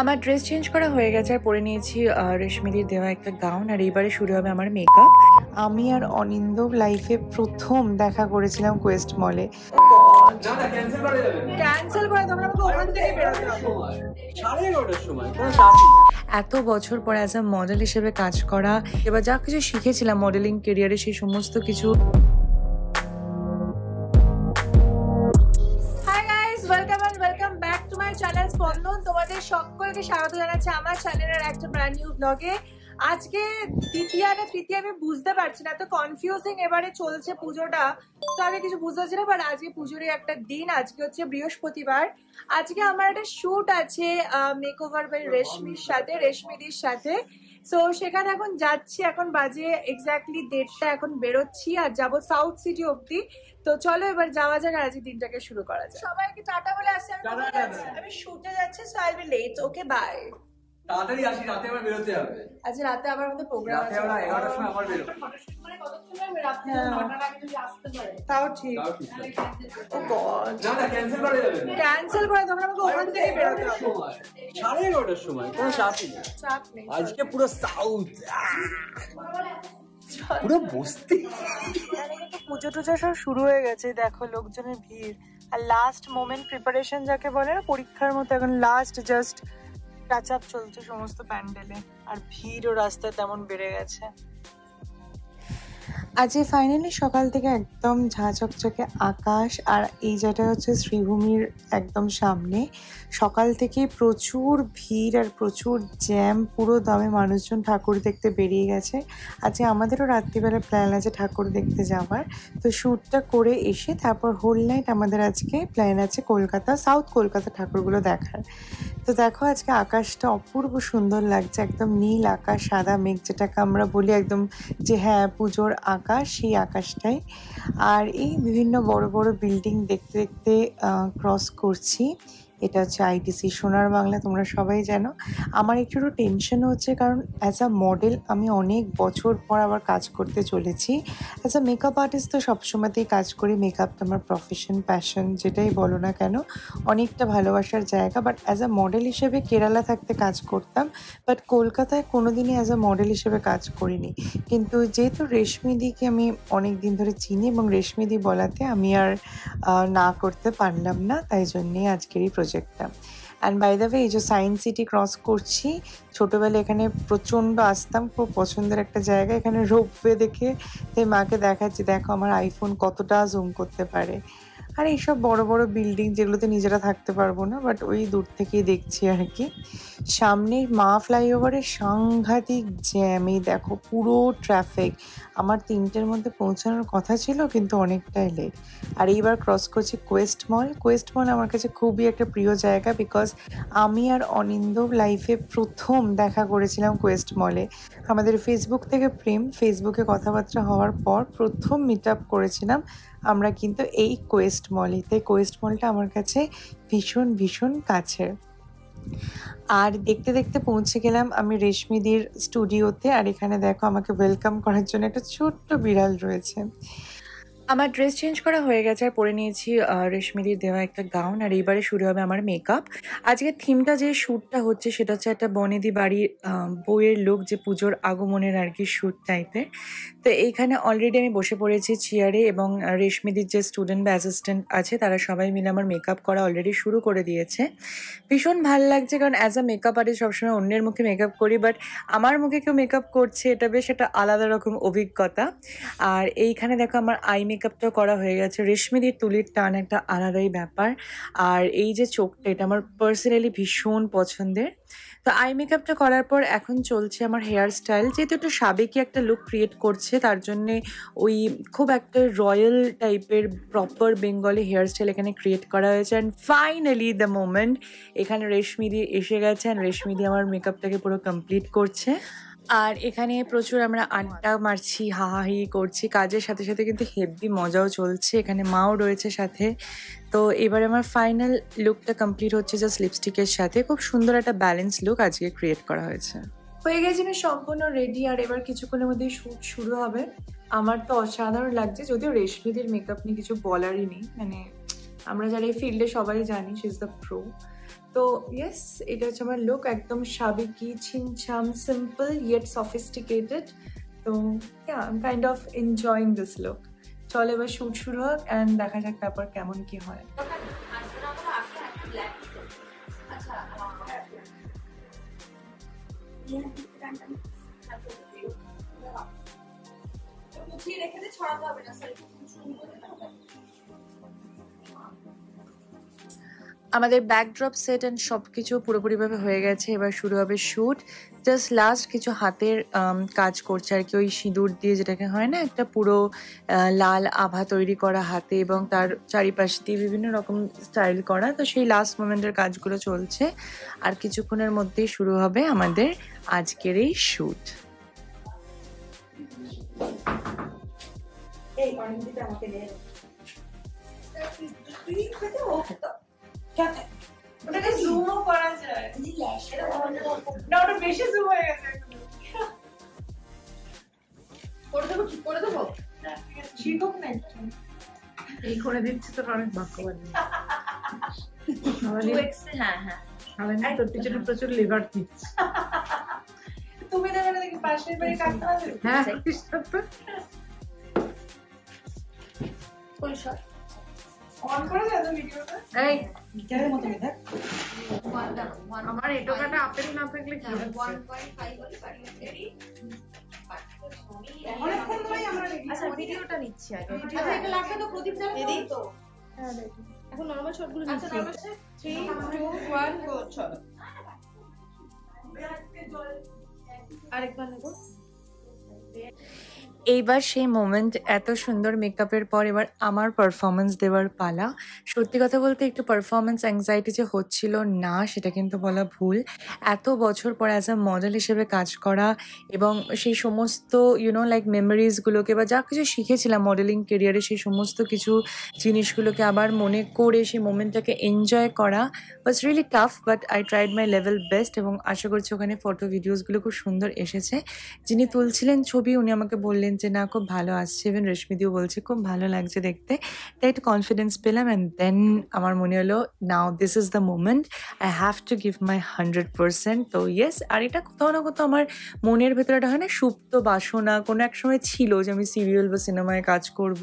আমার dress change করা হয়ে গেছে আর পরে নিয়েছি রেশমিদির দেওয়া একটা গাউন। আর এইবারে শুরু হবে আমার মেকআপ। আমি আর অনিন্দ্য লাইফে প্রথম দেখা করেছিলাম কোয়েস্ট মলে। এত বছর পর অ্যাজ আ মডেল হিসেবে কাজ করা, এবার যা কিছু শিখেছিলাম মডেলিং কেরিয়ারে সেই সমস্ত কিছু। তোমাদের সকলকে স্বাগত জানাচ্ছি আমার চ্যানেলের একটা ব্র্যান্ড নিউ ব্লগে। আজকে দ্বিতীয়া না তৃতীয়া আমি বুঝতে পারছি না, এত কনফিউজিং এবারে চলছে পুজোটা, তো আমি কিছু বুঝতে পারছি না। বাট আজকে পুজোরই একটা দিন, আজকে হচ্ছে বৃহস্পতিবার। আজকে আমার একটা শুট আছে মেকওভার বাই রেশমির সাথে, রেশমিদির সাথে। সো সেখানে এখন যাচ্ছি, এখন বাজে এক্স্যাক্টলি 1:30, এখন বেরোচ্ছি আর যাবো সাউথ সিটি অব্দি। তো চলো এবার যাওয়া যাক আর আজকে দিনটাকে শুরু করা যাক। সবাইকে টাটা বলে আসছি, আমি শুটে যাচ্ছি, so I will be late. Okay bye. তাড়াতাড়ি আসি, রাতে আবার বেরোতে হবে। আচ্ছা রাতে আবার আমাদের প্রোগ্রাম আছে, 11টার সময় আবার বেরোবো। তাও ঠিক। ও গড, না ক্যান্সেল করা যাবে না। ক্যান্সেল করে তখন আমাকে ওখান থেকে বেরোতে হবে 11:30টার সময়। কোনো চাপ নেই, চাপ নেই। আজকে পুরো সাউথ, পুরো বস্তি। পুজো টুজো সব শুরু হয়ে গেছে, দেখো লোকজনের ভিড়। আর লাস্ট মোমেন্ট প্রিপারেশন যাকে বলে না, পরীক্ষার মতো, এখন লাস্ট জাস্ট টাচ আপ চলছে সমস্ত প্যান্ডেলে। আর ভিড়ও রাস্তায় তেমন বেড়ে গেছে। আজকে ফাইনালি সকাল থেকে একদম ঝাঁ চকচকে আকাশ। আর এই জায়গাটা হচ্ছে শ্রীভূমির একদম সামনে। সকাল থেকে প্রচুর ভিড় আর প্রচুর জ্যাম, পুরো দমে মানুষজন ঠাকুর দেখতে বেরিয়ে গেছে। আজকে আমাদেরও রাত্রিবেলা প্ল্যান আছে ঠাকুর দেখতে যাওয়ার। তো শ্যুটটা করে এসে তারপর হোল নাইট আমাদের আজকে প্ল্যান আছে কলকাতা, সাউথ কলকাতা ঠাকুরগুলো দেখার। তো দেখো আজকে আকাশটা অপূর্ব সুন্দর লাগছে, একদম নীল আকাশ, সাদা মেঘ, যেটাকে আমরা বলি একদম যে হ্যাঁ পুজোর আকাশ, সেই আকাশটাই। আর এই বিভিন্ন বড় বড় বিল্ডিং দেখতে দেখতে ক্রস করছি। এটা হচ্ছে আইটিসি সোনার বাংলা, তোমরা সবাই জানো। আমার একটু টেনশন হচ্ছে, কারণ অ্যাজ আ মডেল আমি অনেক বছর পর আবার কাজ করতে চলেছি। অ্যাজ আ মেকআপ আর্টিস্ট তো সবসময়তেই কাজ করি, মেকআপটা আমার প্রফেশন, প্যাশন, যেটাই বলো না কেন, অনেকটা ভালোবাসার জায়গা। বাট অ্যাজ আ মডেল হিসেবে কেরালা থাকতে কাজ করতাম, বাট কলকাতায় কোনোদিনই অ্যাজ আ মডেল হিসেবে কাজ করিনি। কিন্তু যেহেতু রেশমিদিকে আমি অনেক দিন ধরে চিনি এবং রেশমিদি বলাতে আমি আর না করতে পারলাম না, তাই জন্যেই আজকের এই প্রজেক্টটা। অ্যান্ড বাই দ্য ওয়ে, এই যে সায়েন্স সিটি ক্রস করছি, ছোটোবেলায় এখানে প্রচণ্ড আসতাম, খুব পছন্দের একটা জায়গা। এখানে রোপওয়ে দেখে তাই মাকে দেখাচ্ছি, দেখো আমার আইফোন কতটা জুম করতে পারে। আর এইসব বড় বড় বিল্ডিং যেগুলোতে নিজেরা থাকতে পারবো না, বাট ওই দূর থেকেই দেখছি আর কি। সামনেই মা ফ্লাইওভারে সাংঘাতিক জ্যাম, এই দেখো পুরো ট্রাফিক। আমার 3টের মধ্যে পৌঁছানোর কথা ছিল, কিন্তু অনেকটাই লেট। আর এইবার ক্রস করছি কোয়েস্ট মল। কোয়েস্ট মল আমার কাছে খুবই একটা প্রিয় জায়গা, বিকজ আমি আর অনিন্দ্য লাইফে প্রথম দেখা করেছিলাম কোয়েস্ট মলে। আমাদের ফেসবুক থেকে প্রেম, ফেসবুকে কথাবার্তা হওয়ার পর প্রথম মিট আপ করেছিলাম আমরা কিন্তু এই কোয়েস্ট মলে। তাই কোয়েস্ট মলটা আমার কাছে ভীষণ ভীষণ কাছের। আর দেখতে দেখতে পৌঁছে গেলাম আমি রেশমিদির স্টুডিওতে। আর এখানে দেখো আমাকে ওয়েলকাম করার জন্য একটা ছোট্ট বিড়াল রয়েছে। আমার ড্রেস চেঞ্জ করা হয়ে গেছে আর পরে নিয়েছি রেশমিদির দেওয়া একটা গাউন। আর এইবারে শুরু হবে আমার মেকআপ। আজকের থিমটা যে শ্যুটটা হচ্ছে সেটা হচ্ছে একটা বনেদি বাড়ির বউয়ের লুক, যে পুজোর আগমনের আর কি শ্যুট টাইপের। তো এইখানে অলরেডি আমি বসে পড়েছি চেয়ারে, এবং রেশমিদির যে স্টুডেন্ট বা অ্যাসিস্ট্যান্ট আছে তারা সবাই মিলে আমার মেকআপ করা অলরেডি শুরু করে দিয়েছে। ভীষণ ভালো লাগছে, কারণ অ্যাজ আ মেকআপ আর্টিস্ট সবসময় অন্যের মুখে মেকআপ করি, বাট আমার মুখে কেউ মেকআপ করছে, এটা বেশ একটা আলাদা রকম অভিজ্ঞতা। আর এইখানে দেখো আমার আই মেকআপটাও করা হয়ে গেছে। রেশমিদির তুলির টান একটা আলাদাই ব্যাপার। আর এই যে চোখটা, এটা আমার পার্সোনালি ভীষণ পছন্দের। তো আই মেকআপটা করার পর এখন চলছে আমার হেয়ার স্টাইল। যেহেতু একটু সাবেকি একটা লুক ক্রিয়েট করছে, তার জন্যে ওই খুব একটা রয়্যাল টাইপের প্রপার বেঙ্গলি হেয়ার স্টাইল এখানে ক্রিয়েট করা হয়েছে। অ্যান্ড ফাইনালি দ্য মোমেন্ট, এখানে রেশমিদি এসে গেছে। অ্যান্ড রেশমিদি আমার মেকআপটাকে পুরো কমপ্লিট করছে। আর এখানে প্রচুর আমরা আড্ডা মারছি, হাহাহি করছি, কাজের সাথে সাথে কিন্তু হেভি মজাও চলছে। এখানে মাও রয়েছে সাথে। তো এবার আমার ফাইনাল লুকটা কমপ্লিট হচ্ছে জাস্ট লিপস্টিকের সাথে। খুব সুন্দর একটা ব্যালেন্স লুক আজকে ক্রিয়েট করা হয়েছে। হয়ে গেছি আমি সম্পূর্ণ রেডি, আর এবার কিছুক্ষণের মধ্যে শ্যুট শুরু হবে। আমার তো অসাধারণ লাগছে, যদিও রেশমিদির মেকআপ নিয়ে কিছু বলারই নেই। মানে আমরা যারা এই ফিল্ডে সবাই জানি শি ইজ দ্য প্রো। তো ইয়েস, এটা হচ্ছে আমার লুক, একদম সাবেকি, ছিমছাম, সিম্পল ইয়েট সফিস্টিকেটেড। তো I am kind of enjoying this look. চলো এবার শুট শুরু হোক অ্যান্ড দেখা যাক তারপর কেমন কি হয়। আমাদের ব্যাকড্রপ সেট অ্যান্ড সব কিছু পুরোপুরিভাবে হয়ে গেছে, এবার শুরু হবে শ্যুট। জাস্ট লাস্ট কিছু হাতের কাজ করছে আর কি, ওই সিঁদুর দিয়ে যেটাকে হয় না একটা পুরো লাল আভা তৈরি করা হাতে, এবং তার চারিপাশ দিয়ে বিভিন্ন রকম স্টাইল করা। তো সেই লাস্ট মোমেন্টের কাজগুলো চলছে, আর কিছুক্ষণের মধ্যেই শুরু হবে আমাদের আজকের এই শ্যুট। ওটাকে জুমও করা যায় না, ওটা বেশি জুম হয়ে গেছে। করে দেবো, ঠিক করে দেবো, শিখুক না একটু। এই করে দিচ্ছি তো অনেক ভাগ্যবান। হ্যাঁ তোর পিছনে প্রচুর লিভার দিচ্ছে। তুমি দেবে না, দেখি পাশের বাড়ি কাটতে হবে। হ্যাঁ অন করে দাও তো ভিডিওটা। এই গিটারের মতো দেখ। আমার এই টোকাটা আপেল না থাকলে কি হবে? 1.5 বলে পারি। অনেকক্ষণ ধরেই আমরা আচ্ছা ভিডিওটা নিচ্ছি আগে। আচ্ছা এটা লাগবে তো, প্রদীপ জ্বালাতে তো। হ্যাঁ দেখি। এখন নরমাল শটগুলো নিচ্ছি। আচ্ছা নরমাল 3 2 1 গো চলো। আরেকবার নেব। এইবার সেই মোমেন্ট, এত সুন্দর মেকআপের পর এবার আমার পারফরমেন্স দেওয়ার পালা। সত্যি কথা বলতে একটু পারফরমেন্স অ্যাংজাইটি যে হচ্ছিল না সেটা কিন্তু বলা ভুল। এত বছর পর অ্যাজ আ মডেল হিসেবে কাজ করা, এবং সেই সমস্ত লাইক মেমোরিজগুলোকে বা যা কিছু শিখেছিলাম মডেলিং কেরিয়ারে, সেই সমস্ত কিছু জিনিসগুলোকে আবার মনে করে সেই মোমেন্টটাকে এনজয় করা was really tough, but I tried my level best. এবং আশা করছি ওখানে ফটো ভিডিওসগুলো খুব সুন্দর এসেছে। যিনি তুলছিলেন ছবি উনি আমাকে বললেন যে না খুব ভালো আসছে, ইভেন রেশমিদিও বলছে খুব ভালো লাগছে দেখতে। তাই একটু কনফিডেন্স পেলাম, অ্যান্ড দেন আমার মনে হলো now this is the moment, I have to give my 100%। তো ইয়েস, আর এটা কোথাও না কোথাও আমার মনের ভেতরে একটা হয় না সুপ্ত বাসনা, কোনো এক সময় ছিল যে আমি সিরিয়াল বা সিনেমায় কাজ করব,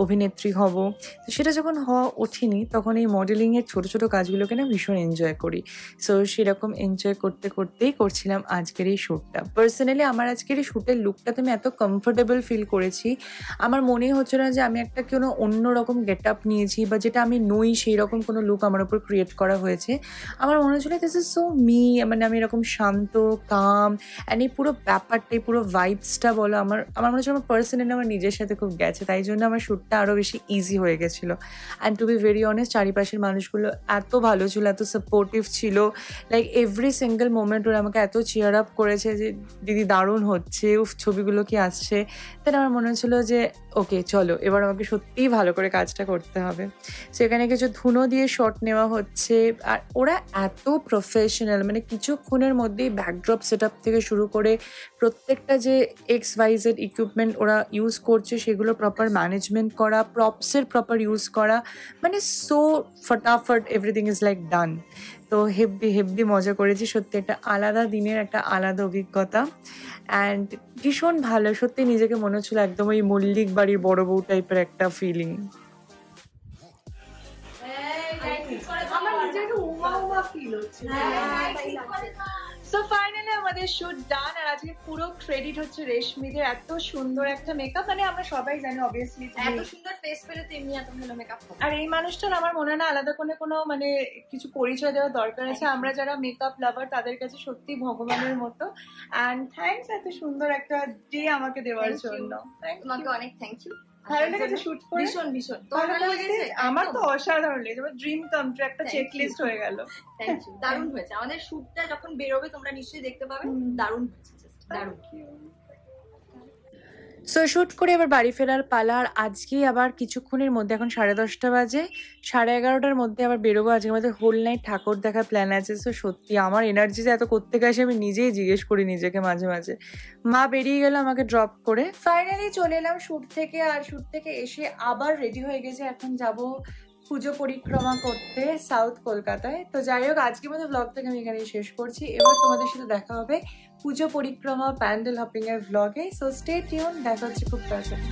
অভিনেত্রী হব। তো সেটা যখন হওয়া ওঠেনি তখন এই মডেলিংয়ের ছোটো ছোটো কাজগুলোকে না ভীষণ এনজয় করি। সো সেরকম এনজয় করতে করতেই করছিলাম আজকের এই শ্যুটটা। পার্সোনালি আমার আজকের এই শ্যুটের লুকটাতে আমি এত কমফোর্টেবল ফিল করেছি, আমার মনেই হচ্ছে না যে আমি একটা কোনো অন্যরকম গেট আপ নিয়েছি বা যেটা আমি নই সেই রকম কোনো লুক আমার উপর ক্রিয়েট করা হয়েছে। আমার মনে হচ্ছিল দিস ইজ সো মি, মানে আমি এরকম শান্ত কাম, অ্যান্ড এই পুরো ব্যাপারটা, এই পুরো ভাইবসটা বলো আমার মনে হচ্ছে আমার পার্সোনালি আমার নিজের সাথে খুব গেছে। তাই জন্য আমার শ্যুটটা আরও বেশি ইজি হয়ে গেছিলো। And to be very honest, চারিপাশের মানুষগুলো এত ভালো ছিল, এত সাপোর্টিভ ছিল, লাইক এভরি সিঙ্গেল মোমেন্ট ওরা আমাকে এত চিয়ার আপ করেছে যে দিদি দারুণ হচ্ছে, উফ ছবিগুলো কি আসছে। তাই আমার মনে হচ্ছিল যে ওকে চলো এবার আমাকে সত্যিই ভালো করে কাজটা করতে হবে। সেখানে কিছু ধুনো দিয়ে শট নেওয়া হচ্ছে, আর ওরা এত প্রফেশনাল, মানে কিছুক্ষণের মধ্যেই ব্যাকড্রপ সেট আপ থেকে শুরু করে প্রত্যেকটা যে XYZ ইকুইপমেন্ট ওরা ইউজ করছে সেগুলো প্রপার ম্যানেজমেন্ট করা, প্রপসের প্রপার ইউজ করা, মানে সো ফটাফট এভরিথিং ইজ লাইক ডান। তো হেব্বি মজা করেছি, সত্যি একটা আলাদা দিনের একটা আলাদা অভিজ্ঞতা, অ্যান্ড ভীষণ ভালো। সত্যি নিজেকে মনে হচ্ছিল একদম ওই মল্লিক বাড়ির বড় বউ টাইপের একটা ফিলিং। আমার নিজেকে উমা উমা ফিল হচ্ছে। সো ফাইনালি আমাদের শুট ডান, আর আজকে পুরো ক্রেডিট হচ্ছে রেশমিদের। এত সুন্দর একটা মেকআপ, মানে আমরা সবাই জানি অবভিয়াসলি এত সুন্দর ফেস পেলে তেমনি এত ভালো মেকআপ হবে। আর এই মানুষটার আমার মনে হয় না আলাদা কোনো মানে কিছু পরিচয় দেওয়ার দরকার আছে। আমরা যারা মেকআপ লাভার তাদের কাছে সত্যি ভগবানের মতো। অ্যান্ড থ্যাঙ্কস এত সুন্দর একটা ডে আমাকে দেওয়ার জন্য। তোমাকে অনেক থ্যাংক ইউ। ভালো লেগেছে শুট করে? ভীষণ ভীষণ। তোমার ভালো লেগেছে? আমার তো অসাধারণ লেগেছে, আমার ড্রিম কাম ট্রু, একটা চেক লিস্ট হয়ে গেল। থ্যাংক ইউ, দারুণ হয়েছে। আমাদের শুটটা যখন বেরোবে তোমরা নিশ্চয়ই দেখতে পাবে, দারুণ হয়েছে, জাস্ট দারুণ। সো শ্যুট করে এবার বাড়ি ফেরার পালা। আর আজকেই আবার কিছুক্ষণের মধ্যে, এখন 10:30 বাজে, 11:30টার মধ্যে আবার বেরোবো। আজকে আমাদের হোল নাইট ঠাকুর দেখার প্ল্যান আছে। সো সত্যি আমার এনার্জি যে এত করতে গেছে আমি নিজেই জিজ্ঞেস করি নিজেকে মাঝে মাঝে। মা বেরিয়ে গেল আমাকে ড্রপ করে। ফাইনালি চলে এলাম শ্যুট থেকে, আর শ্যুট থেকে এসে আবার রেডি হয়ে গেছে। এখন যাব পুজো পরিক্রমা করতে সাউথ কলকাতায়। তো যাই হোক, আজকের মতো ব্লগটাকে আমি এখানেই শেষ করছি। এবার তোমাদের সাথে দেখা হবে পুজো পরিক্রমা প্যান্ডেল হপিং এর ব্লগে। সো স্টে টিউন, দেখা হচ্ছে খুব তাড়াতাড়ি।